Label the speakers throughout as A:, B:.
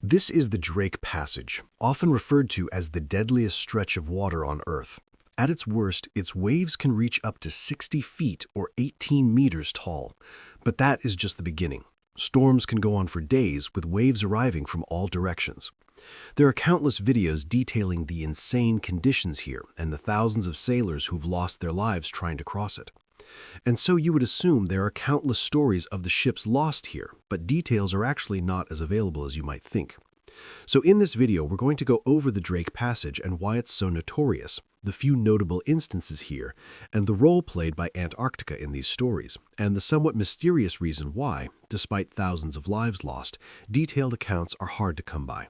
A: This is the Drake Passage, often referred to as the deadliest stretch of water on Earth. At its worst, its waves can reach up to 60 feet or 18 meters tall. But that is just the beginning. Storms can go on for days, with waves arriving from all directions. There are countless videos detailing the insane conditions here and the thousands of sailors who've lost their lives trying to cross it. And so you would assume there are countless stories of the ships lost here, but details are actually not as available as you might think. So in this video, we're going to go over the Drake Passage and why it's so notorious, the few notable instances here, and the role played by Antarctica in these stories, and the somewhat mysterious reason why, despite thousands of lives lost, detailed accounts are hard to come by.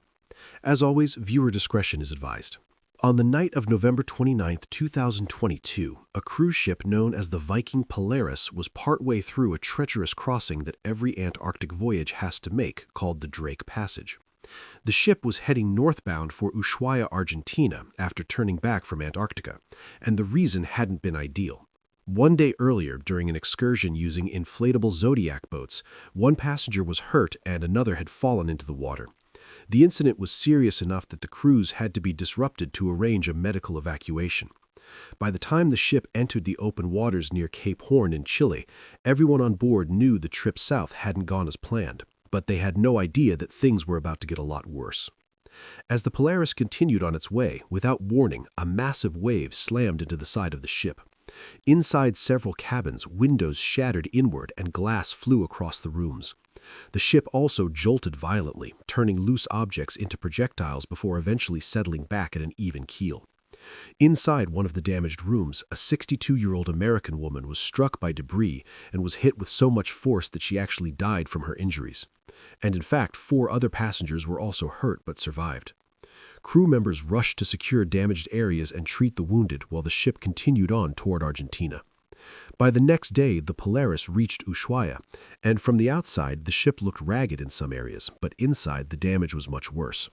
A: As always, viewer discretion is advised. On the night of November 29, 2022, a cruise ship known as the Viking Polaris was partway through a treacherous crossing that every Antarctic voyage has to make, called the Drake Passage. The ship was heading northbound for Ushuaia, Argentina, after turning back from Antarctica, and the reason hadn't been ideal. One day earlier, during an excursion using inflatable Zodiac boats, one passenger was hurt and another had fallen into the water. The incident was serious enough that the cruise had to be disrupted to arrange a medical evacuation. By the time the ship entered the open waters near Cape Horn in Chile, everyone on board knew the trip south hadn't gone as planned, but they had no idea that things were about to get a lot worse. As the Polaris continued on its way, without warning, a massive wave slammed into the side of the ship. Inside several cabins, windows shattered inward and glass flew across the rooms. The ship also jolted violently, turning loose objects into projectiles before eventually settling back at an even keel. Inside one of the damaged rooms, a 62-year-old American woman was struck by debris and was hit with so much force that she actually died from her injuries. And in fact, 4 other passengers were also hurt but survived. Crew members rushed to secure damaged areas and treat the wounded while the ship continued on toward Argentina. By the next day, the Polaris reached Ushuaia, and from the outside, the ship looked ragged in some areas, but inside, the damage was much worse.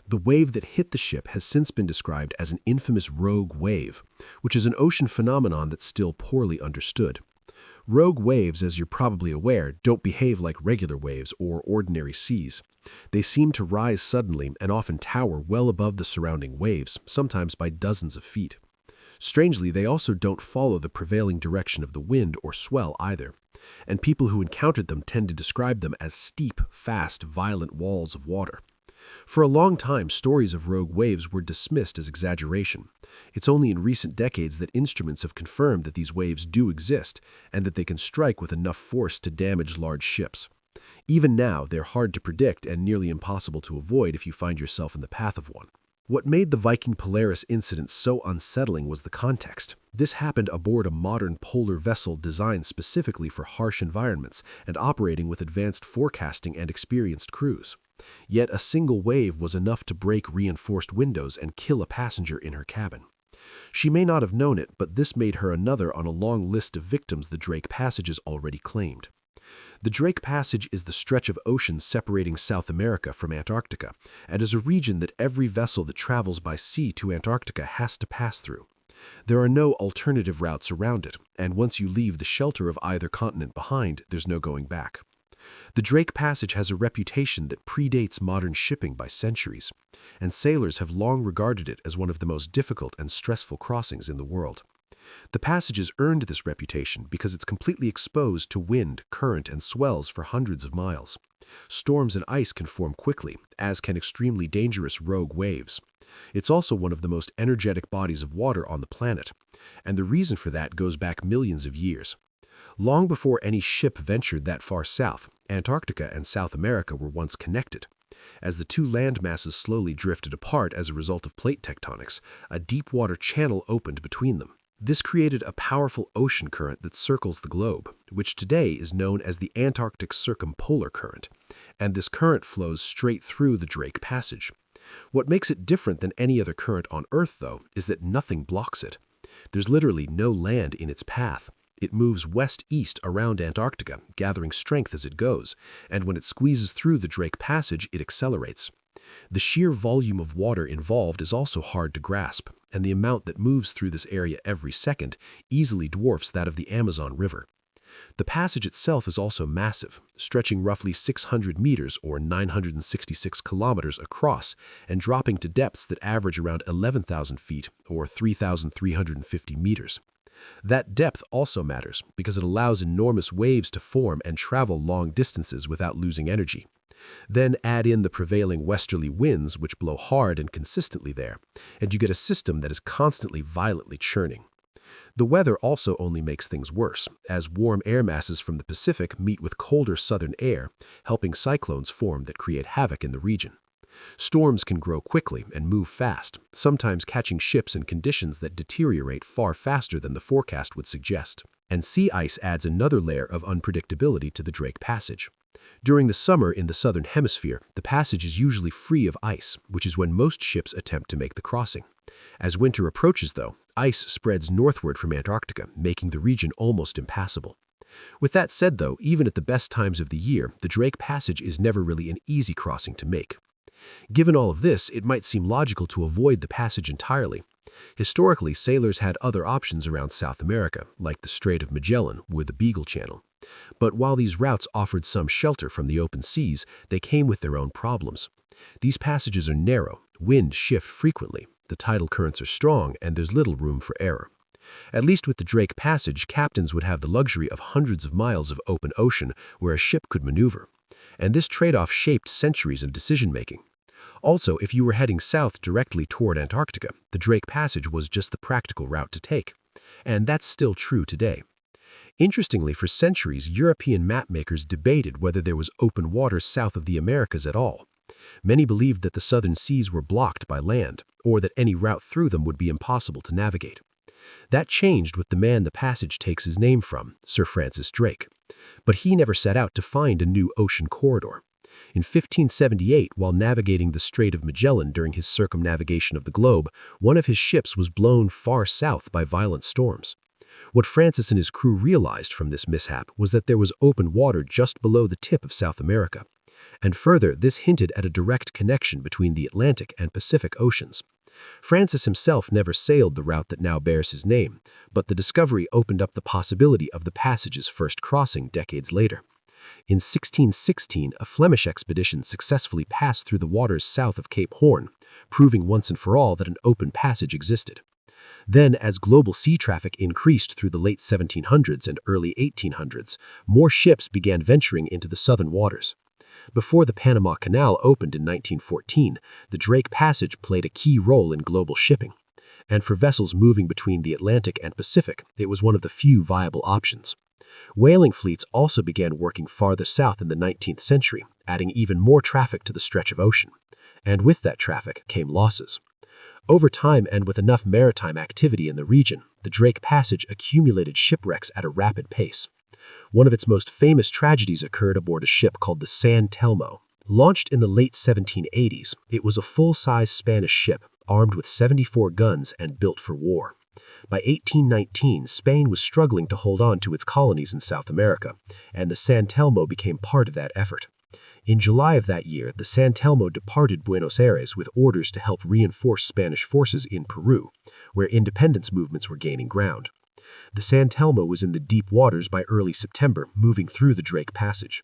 A: The wave that hit the ship has since been described as an infamous rogue wave, which is an ocean phenomenon that's still poorly understood. Rogue waves, as you're probably aware, don't behave like regular waves or ordinary seas. They seem to rise suddenly and often tower well above the surrounding waves, sometimes by dozens of feet. Strangely, they also don't follow the prevailing direction of the wind or swell either, and people who encountered them tend to describe them as steep, fast, violent walls of water. For a long time, stories of rogue waves were dismissed as exaggeration. It's only in recent decades that instruments have confirmed that these waves do exist and that they can strike with enough force to damage large ships. Even now, they're hard to predict and nearly impossible to avoid if you find yourself in the path of one. What made the Viking Polaris incident so unsettling was the context. This happened aboard a modern polar vessel designed specifically for harsh environments and operating with advanced forecasting and experienced crews. Yet a single wave was enough to break reinforced windows and kill a passenger in her cabin. She may not have known it, but this made her another on a long list of victims the Drake Passage has already claimed. The Drake Passage is the stretch of ocean separating South America from Antarctica, and is a region that every vessel that travels by sea to Antarctica has to pass through. There are no alternative routes around it, and once you leave the shelter of either continent behind, there's no going back. The Drake Passage has a reputation that predates modern shipping by centuries, and sailors have long regarded it as one of the most difficult and stressful crossings in the world. The passage has earned this reputation because it's completely exposed to wind, current, and swells for hundreds of miles. Storms and ice can form quickly, as can extremely dangerous rogue waves. It's also one of the most energetic bodies of water on the planet, and the reason for that goes back millions of years. Long before any ship ventured that far south, Antarctica and South America were once connected. As the two land masses slowly drifted apart as a result of plate tectonics, a deep water channel opened between them. This created a powerful ocean current that circles the globe, which today is known as the Antarctic Circumpolar Current, and this current flows straight through the Drake Passage. What makes it different than any other current on Earth, though, is that nothing blocks it. There's literally no land in its path. It moves west-east around Antarctica, gathering strength as it goes, and when it squeezes through the Drake Passage, it accelerates. The sheer volume of water involved is also hard to grasp, and the amount that moves through this area every second easily dwarfs that of the Amazon River.
B: The passage itself is also massive, stretching roughly 600 meters or 966 kilometers across and dropping to depths that average around 11,000 feet or 3,350 meters. That depth also matters because it allows enormous waves to form and travel long distances without losing energy. Then add in the prevailing westerly winds which blow hard and consistently there, and you get a system that is constantly violently churning. The weather also only makes things worse, as warm air masses from the Pacific meet with colder southern air, helping cyclones form that create havoc in the region. Storms can grow quickly and move fast, sometimes catching ships in conditions that deteriorate far faster than the forecast would suggest. And sea ice adds another layer of unpredictability to the Drake Passage. During the summer in the southern hemisphere, the passage is usually free of ice, which is when most ships attempt to make the crossing. As winter approaches, though, ice spreads northward from Antarctica, making the region almost impassable. With that said, though, even at the best times of the year, the Drake Passage is never really an easy crossing to make. Given all of this, it might seem logical to avoid the passage entirely. Historically, sailors had other options around South America, like the Strait of Magellan or the Beagle Channel. But while these routes offered some shelter from the open seas, they came with their own problems. These passages are narrow, wind shifts frequently, the tidal currents are strong, and there's little room for error. At least with the Drake Passage, captains would have the luxury of hundreds of miles of open ocean where a ship could maneuver. And this trade-off shaped centuries of decision-making. Also, if you were heading south directly toward Antarctica, the Drake Passage was just the practical route to take. And that's still true today. Interestingly, for centuries, European mapmakers debated whether there was open water south of the Americas at all. Many believed that the southern seas were blocked by land, or that any route through them would be impossible to navigate. That changed with the man the passage takes his name from, Sir Francis Drake. But he never set out to find a new ocean corridor. In 1578, while navigating the Strait of Magellan during his circumnavigation of the globe, one of his ships was blown far south by violent storms. What Francis and his crew realized from this mishap was that there was open water just below the tip of South America. And further, this hinted at a direct connection between the Atlantic and Pacific Oceans. Francis himself never sailed the route that now bears his name, but the discovery opened up the possibility of the passage's first crossing decades later. In 1616, a Flemish expedition successfully passed through the waters south of Cape Horn, proving once and for all that an open passage existed. Then, as global sea traffic increased through the late 1700s and early 1800s, more ships began venturing into the southern waters. Before the Panama Canal opened in 1914, the Drake Passage played a key role in global shipping. And for vessels moving between the Atlantic and Pacific, it was one of the few viable options. Whaling fleets also began working farther south in the 19th century, adding even more traffic to the stretch of ocean. And with that traffic came losses. Over time and with enough maritime activity in the region, the Drake Passage accumulated shipwrecks at a rapid pace. One of its most famous tragedies occurred aboard a ship called the San Telmo. Launched in the late 1780s, it was a full-size Spanish ship, armed with 74 guns and built for war. By 1819, Spain was struggling to hold on to its colonies in South America, and the San Telmo became part of that effort. In July of that year, the San Telmo departed Buenos Aires with orders to help reinforce Spanish forces in Peru, where independence movements were gaining ground. The San Telmo was in the deep waters by early September, moving through the Drake Passage.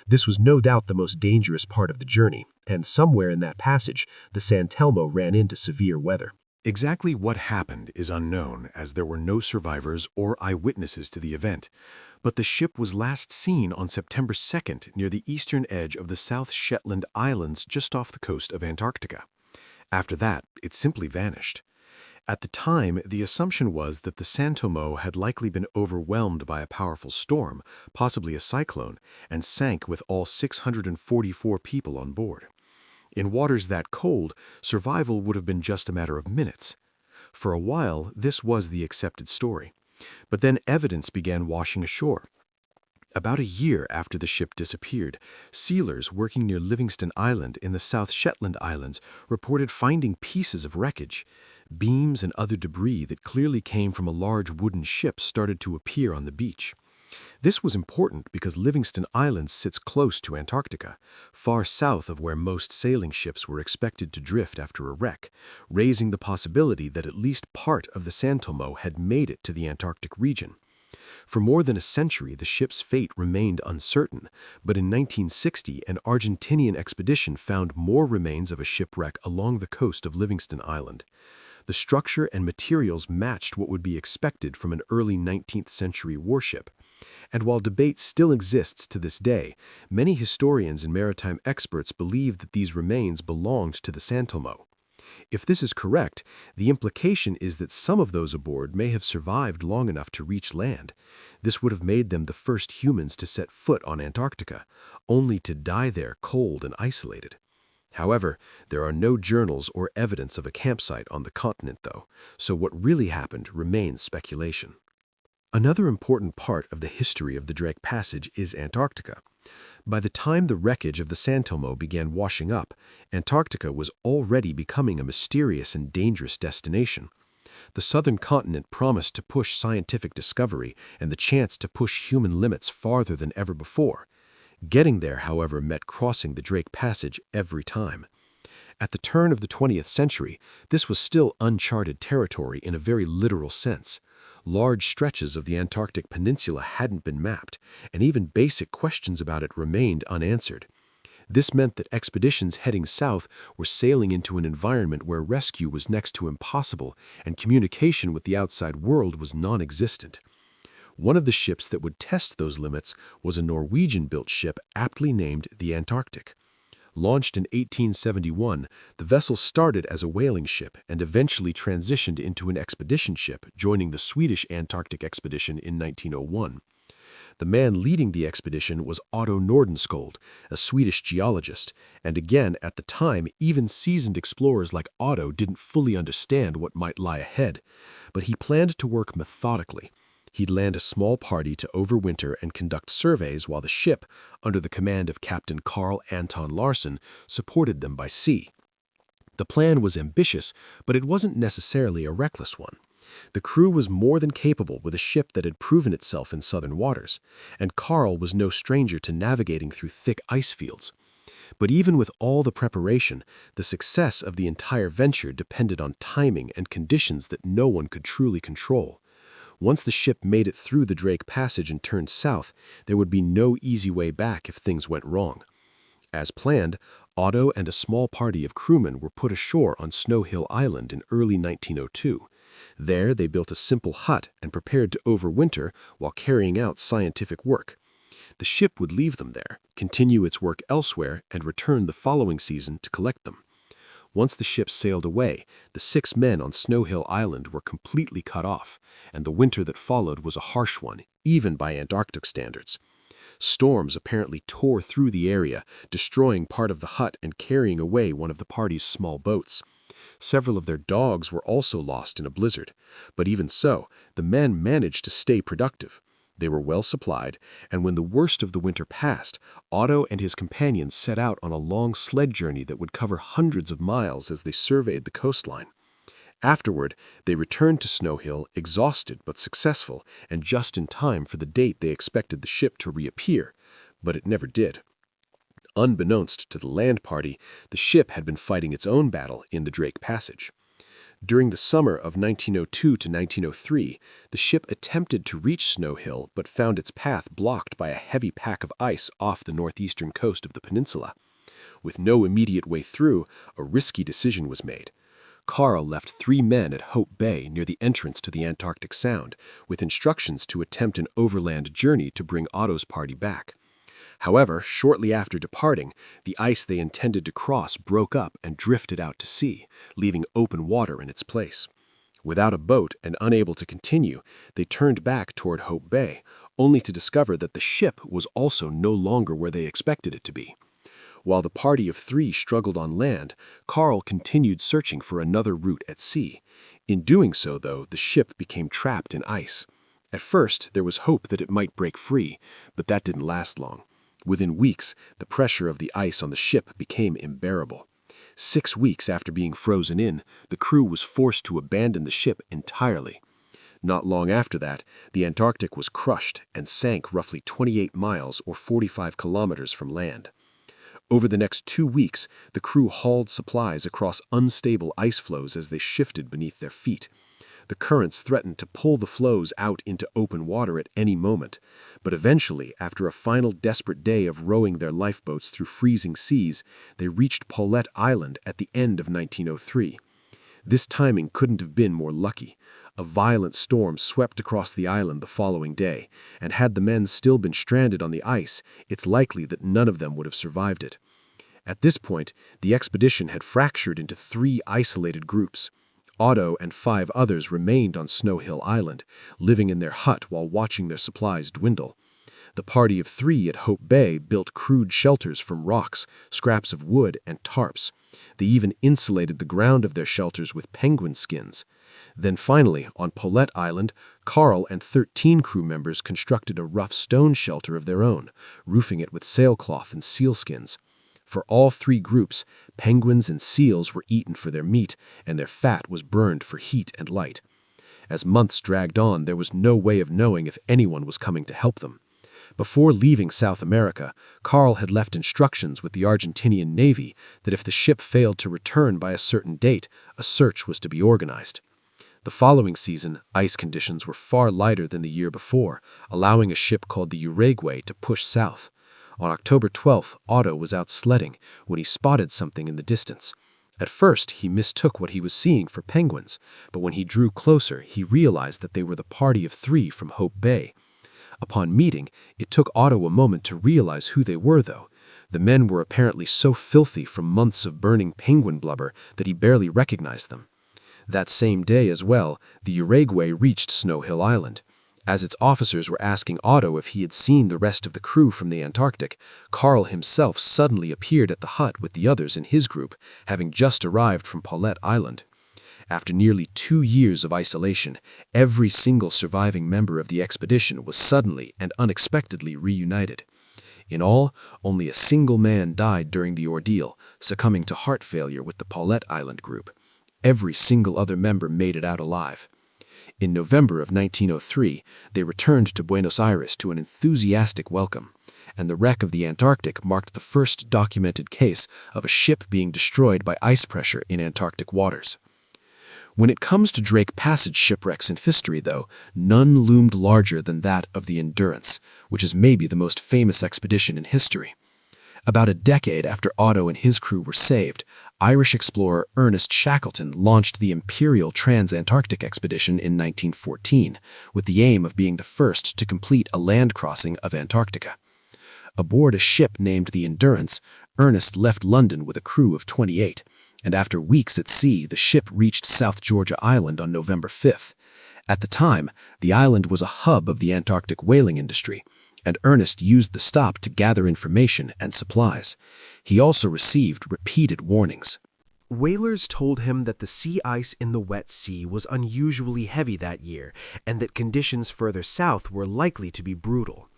B: This was no doubt the most dangerous part of the journey, and somewhere in that passage, the San Telmo ran into severe weather.
A: Exactly what happened is unknown, as there were no survivors or eyewitnesses to the event. But the ship was last seen on September 2nd near the eastern edge of the South Shetland Islands just off the coast of Antarctica. After that, it simply vanished. At the time, the assumption was that the San Tomo had likely been overwhelmed by a powerful storm, possibly a cyclone, and sank with all 644 people on board. In waters that cold, survival would have been just a matter of minutes. For a while, this was the accepted story. But then evidence began washing ashore. About a year after the ship disappeared, sealers working near Livingston Island in the South Shetland Islands reported finding pieces of wreckage. Beams and other debris that clearly came from a large wooden ship started to appear on the beach. This was important because Livingston Island sits close to Antarctica, far south of where most sailing ships were expected to drift after a wreck, raising the possibility that at least part of the San Tomo had made it to the Antarctic region. For more than a century, the ship's fate remained uncertain, but in 1960, an Argentinian expedition found more remains of a shipwreck along the coast of Livingston Island. The structure and materials matched what would be expected from an early 19th century warship. And while debate still exists to this day, many historians and maritime experts believe that these remains belonged to the San Telmo. If this is correct, the implication is that some of those aboard may have survived long enough to reach land. This would have made them the first humans to set foot on Antarctica, only to die there cold and isolated. However, there are no journals or evidence of a campsite on the continent, though, so what really happened remains speculation. Another important part of the history of the Drake Passage is Antarctica. By the time the wreckage of the San Telmo began washing up, Antarctica was already becoming a mysterious and dangerous destination. The southern continent promised to push scientific discovery and the chance to push human limits farther than ever before. Getting there, however, meant crossing the Drake Passage every time. At the turn of the 20th century, this was still uncharted territory in a very literal sense. Large stretches of the Antarctic Peninsula hadn't been mapped, and even basic questions about it remained unanswered. This meant that expeditions heading south were sailing into an environment where rescue was next to impossible and communication with the outside world was non-existent. One of the ships that would test those limits was a Norwegian-built ship aptly named the Antarctic. Launched in 1871, the vessel started as a whaling ship and eventually transitioned into an expedition ship, joining the Swedish Antarctic expedition in 1901. The man leading the expedition was Otto Nordenskjöld, a Swedish geologist, and again, at the time, even seasoned explorers like Otto didn't fully understand what might lie ahead. But he planned to work methodically. He'd land a small party to overwinter and conduct surveys while the ship, under the command of Captain Carl Anton Larsen, supported them by sea. The plan was ambitious, but it wasn't necessarily a reckless one. The crew was more than capable with a ship that had proven itself in southern waters, and Carl was no stranger to navigating through thick ice fields. But even with all the preparation, the success of the entire venture depended on timing and conditions that no one could truly control. Once the ship made it through the Drake Passage and turned south, there would be no easy way back if things went wrong. As planned, Otto and a small party of crewmen were put ashore on Snow Hill Island in early 1902. There, they built a simple hut and prepared to overwinter while carrying out scientific work. The ship would leave them there, continue its work elsewhere, and return the following season to collect them. Once the ship sailed away, the 6 men on Snow Hill Island were completely cut off, and the winter that followed was a harsh one, even by Antarctic standards. Storms apparently tore through the area, destroying part of the hut and carrying away one of the party's small boats. Several of their dogs were also lost in a blizzard, but even so, the men managed to stay productive. They were well supplied, and when the worst of the winter passed, Otto and his companions set out on a long sled journey that would cover hundreds of miles as they surveyed the coastline. Afterward, they returned to Snow Hill exhausted but successful, and just in time for the date they expected the ship to reappear, but it never did. Unbeknownst to the land party, the ship had been fighting its own battle in the Drake Passage. During the summer of 1902 to 1903, the ship attempted to reach Snow Hill but found its path blocked by a heavy pack of ice off the northeastern coast of the peninsula. With no immediate way through, a risky decision was made. Carl left 3 men at Hope Bay near the entrance to the Antarctic Sound, with instructions to attempt an overland journey to bring Otto's party back. However, shortly after departing, the ice they intended to cross broke up and drifted out to sea, leaving open water in its place. Without a boat and unable to continue, they turned back toward Hope Bay, only to discover that the ship was also no longer where they expected it to be. While the party of 3 struggled on land, Carl continued searching for another route at sea. In doing so, though, the ship became trapped in ice. At first, there was hope that it might break free, but that didn't last long. Within weeks, the pressure of the ice on the ship became unbearable. 6 weeks after being frozen in, the crew was forced to abandon the ship entirely. Not long after that, the Antarctic was crushed and sank roughly 28 miles or 45 kilometers from land. Over the next 2 weeks, the crew hauled supplies across unstable ice floes as they shifted beneath their feet.
B: The currents threatened to pull the floes out into open water at any moment, but eventually, after a final desperate day of rowing their lifeboats through freezing seas, they reached Paulette Island at the end of 1903. This timing couldn't have been more lucky. A violent storm swept across the island the following day, and had the men still been stranded on the ice, it's likely that none of them would have survived it. At this point, the expedition had fractured into 3 isolated groups. Otto and 5 others remained on Snow Hill Island, living in their hut while watching their supplies dwindle. The party of 3 at Hope Bay built crude shelters from rocks, scraps of wood, and tarps. They even insulated the ground of their shelters with penguin skins. Then finally, on Paulette Island, Carl and 13 crew members constructed a rough stone shelter of their own, roofing it with sailcloth and sealskins. For all 3 groups, penguins and seals were eaten for their meat, and their fat was burned for heat and light. As months dragged on, there was no way of knowing if anyone was coming to help them. Before leaving South America, Carl had left instructions with the Argentinian Navy that if the ship failed to return by a certain date, a search was to be organized. The following season, ice conditions were far lighter than the year before, allowing a ship called the Uruguay to push south. On October 12th, Otto was out sledding when he spotted something in the distance. At first, he mistook what he was seeing for penguins, but when he drew closer, he realized that they were the party of 3 from Hope Bay. Upon meeting, it took Otto a moment to realize who they were, though. The men were apparently so filthy from months of burning penguin blubber that he barely recognized them. That same day as well, the Uruguay reached Snow Hill Island. As its officers were asking Otto if he had seen the rest of the crew from the Antarctic, Carl himself suddenly appeared at the hut with the others in his group, having just arrived from Paulette Island. After nearly 2 years of isolation, every single surviving member of the expedition was suddenly and unexpectedly reunited. In all, only a single man died during the ordeal, succumbing to heart failure with the Paulette Island group. Every single other member made it out alive. In November of 1903, they returned to Buenos Aires to an enthusiastic welcome, and the wreck of the Antarctic marked the first documented case of a ship being destroyed by ice pressure in Antarctic waters. When it comes to Drake Passage shipwrecks in history, though, none loomed larger than that of the Endurance, which is maybe the most famous expedition in history. About a decade after Otto and his crew were saved, Irish explorer Ernest Shackleton launched the Imperial Trans-Antarctic Expedition in 1914, with the aim of being the first to complete a land crossing of Antarctica. Aboard a ship named the Endurance, Ernest left London with a crew of 28, and after weeks at sea, the ship reached South Georgia Island on November 5th. At the time, the island was a hub of the Antarctic whaling industry, and Ernest used the stop to gather information and supplies. He also received repeated warnings.
A: Whalers told him that the sea ice in the wet sea was unusually heavy that year, and that conditions further south were likely to be brutal.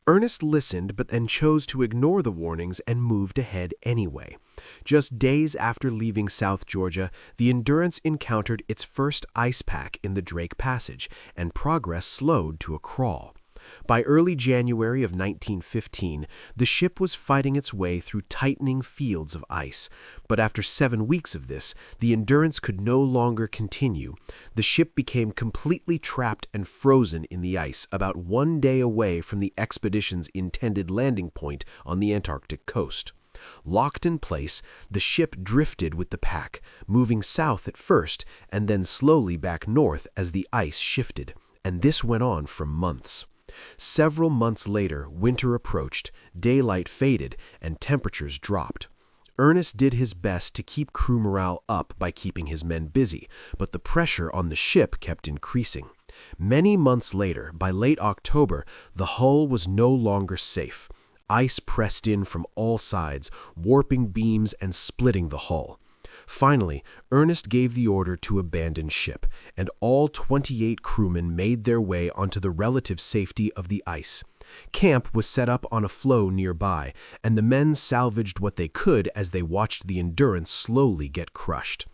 A: Ernest listened, but then chose to ignore the warnings and moved ahead anyway. Just days after leaving South Georgia, the Endurance encountered its first ice pack in the Drake Passage, and progress slowed to a crawl. By early January of 1915, the ship was fighting its way through tightening fields of ice, but after 7 weeks of this, the Endurance could no longer continue. The ship became completely trapped and frozen in the ice about 1 day away from the expedition's intended landing point on the Antarctic coast. Locked in place, the ship drifted with the pack, moving south at first and then slowly back north as the ice shifted, and this went on for months. Several months later, winter approached, daylight faded, and temperatures dropped. Ernest did his best to keep crew morale up by keeping his men busy, but the pressure on the ship kept increasing. Many months later, by late October, the hull was no longer safe. Ice pressed in from all sides, warping beams and splitting the hull. Finally, Ernest gave the order to abandon ship, and all 28 crewmen made their way onto the relative safety of the ice. Camp was set up on a floe nearby, and the men salvaged what they could as they watched the Endurance slowly get crushed.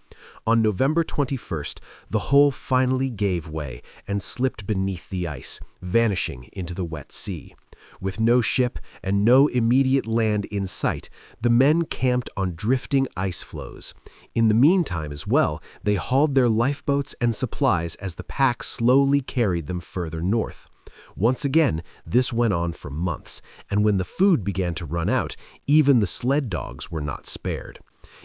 A: On November 21st, the hull finally gave way and slipped beneath the ice, vanishing into the wet sea.
B: With no ship and no immediate land in sight, the men camped on drifting ice floes. In the meantime as well, they hauled their lifeboats and supplies as the pack slowly carried them further north. Once again, this went on for months, and when the food began to run out, even the sled dogs were not spared.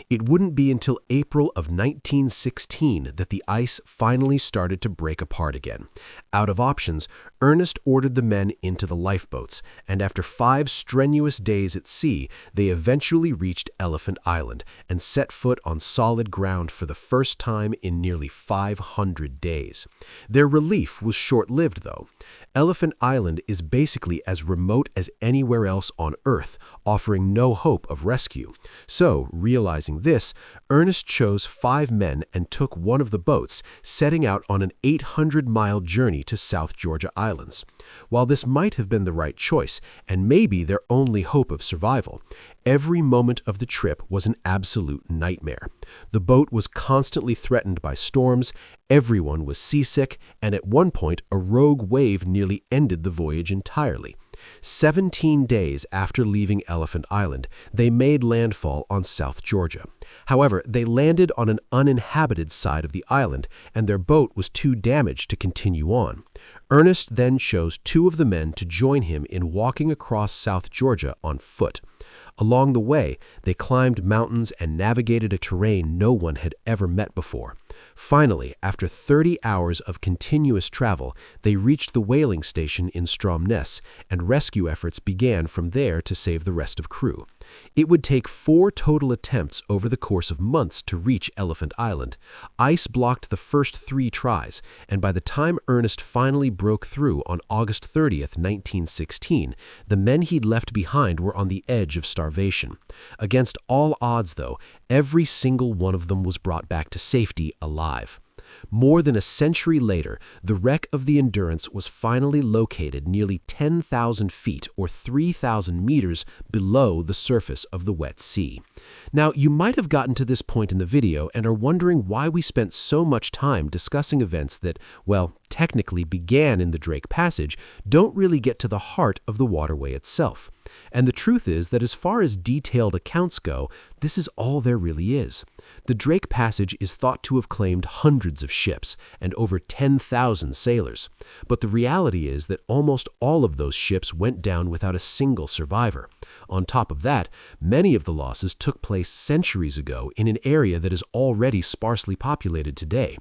B: It wouldn't be until April of 1916 that the ice finally started to break apart again. Out of options, Ernest ordered the men into the lifeboats, and after 5 strenuous days at sea, they eventually reached Elephant Island and set foot on solid ground for the first time in nearly 500 days. Their relief was short-lived, though. Elephant Island is basically as remote as anywhere else on Earth, offering no hope of rescue. So, realizing this, Ernest chose 5 men and took one of the boats, setting out on an 800-mile journey to South Georgia Islands. While this might have been the right choice, and maybe their only hope of survival, every moment of the trip was an absolute nightmare. The boat was constantly threatened by storms, everyone was seasick, and at one point a rogue wave nearly ended the voyage entirely. 17 days after leaving Elephant Island, they made landfall on South Georgia. However, they landed on an uninhabited side of the island, and their boat was too damaged to continue on. Ernest then chose 2 of the men to join him in walking across South Georgia on foot. Along the way, they climbed mountains and navigated a terrain no one had ever met before. Finally, after 30 hours of continuous travel, they reached the whaling station in Stromness, and rescue efforts began from there to save the rest of crew. It would take 4 total attempts over the course of months to reach Elephant Island. Ice blocked the first 3 tries, and by the time Ernest finally broke through on August 30th, 1916, the men he'd left behind were on the edge of starvation. Against all odds, though, every single one of them was brought back to safety alive. More than a century later, the wreck of the Endurance was finally located nearly 10,000 feet or 3,000 meters below the surface of the wet sea. Now, you might have gotten to this point in the video and are wondering why we spent so much time discussing events that, well, technically began in the Drake Passage, don't really get to the heart of the waterway itself. And the truth is that as far as detailed accounts go, this is all there really is. The Drake Passage is thought to have claimed hundreds of ships and over 10,000 sailors. But the reality is that almost all of those ships went down without a single survivor. On top of that, many of the losses took place centuries ago in an area that is already sparsely populated today.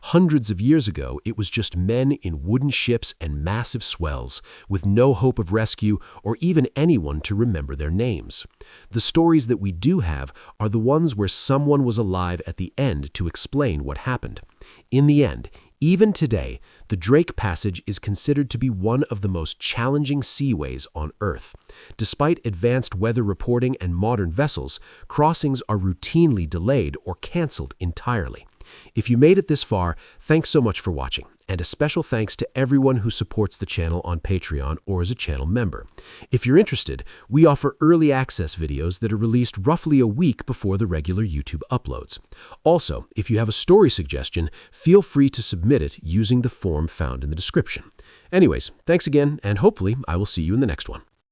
B: Hundreds of years ago, it was just men in wooden ships and massive swells, with no hope of rescue or even anyone to remember their names. The stories that we do have are the ones where someone was alive at the end to explain what happened. In the end, even today, the Drake Passage is considered to be one of the most challenging seaways on Earth. Despite advanced weather reporting and modern vessels, crossings are routinely delayed or canceled entirely. If you made it this far, thanks so much for watching, and a special thanks to everyone who supports the channel on Patreon or as a channel member. If you're interested, we offer early access videos that are released roughly a week before the regular YouTube uploads. Also, if you have a story suggestion, feel free to submit it using the form found in the description. Anyways, thanks again, and hopefully I will see you in the next one.